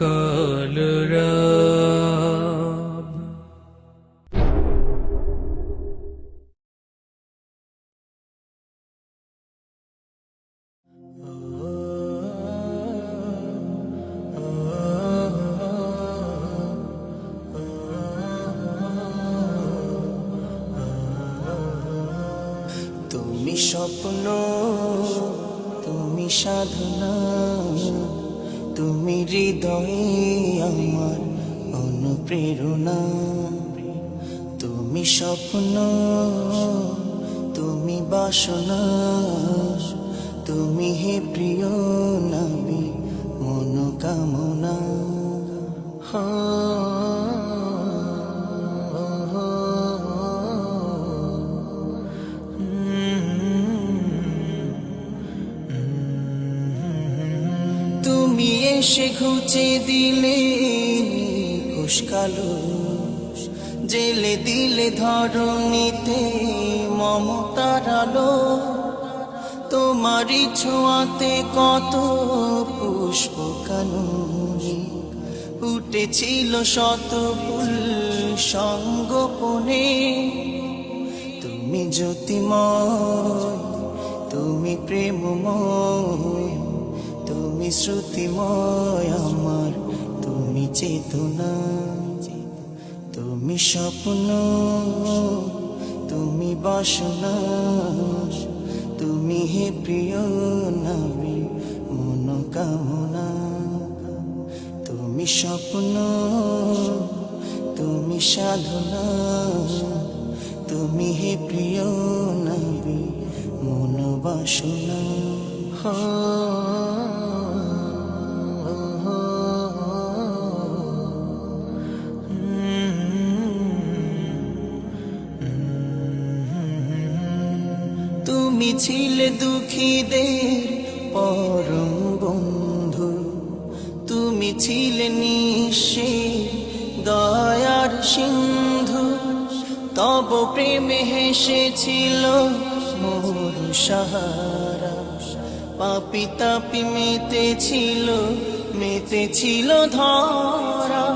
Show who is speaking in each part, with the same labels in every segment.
Speaker 1: কালরাব
Speaker 2: তুমি স্বপ্ন, তুমি সাধনা, তুমি হৃদয়ে আমার অনুপ্রেরণা। তুমি স্বপ্ন, তুমি বাসনা, তুমি হে প্রিয় নবী মনোকামনা। তুমি এসে ঘুচে দিলে কুশকালো, জেলে দিলে ধরণীতে মমতার আলো। তোমারই ছোঁয়াতে কত পুষ্প কাননে উঠেছিল শত ফুল সঙ্গোপনে। তুমি জ্যোতির্ময়, তুমি প্রেমময়, তুমি শ্রুতিময় আমার, তুমি চেতনা। তুমি স্বপ্ন, তুমি বাসনা, তুমি হে প্রিয় নবী মনোকামনা। তুমি স্বপ্ন, তুমি সাধনা, তুমি হে প্রিয় নবী মনোবাসনা। তুমি ছিলে দুঃখীদের পরম বন্ধু, তুমি ছিলে নিঃস্বের দয়ার সিন্ধু। তব প্রেমে হেসেছিল মরু সাহারা, পাপি তাপি মেতেছিল ধরা।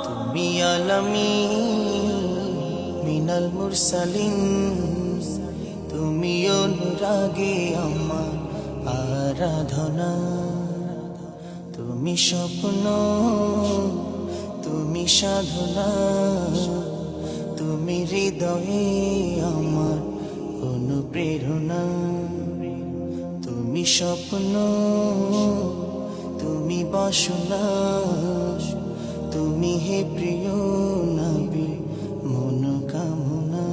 Speaker 2: তুমি আলামিন মিনাল মুরসালিন, তুমি অনুরাগে আমার আরাধনা। তুমি স্বপ্ন, তুমি সাধনা, তুমি হৃদয়ে আমার অনুপ্রেরণা। তুমি স্বপ্ন, তুমি বাসনা, তুমি হে প্রিয় নবী মনোকামনা।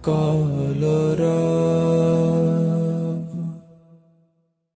Speaker 1: কালরাব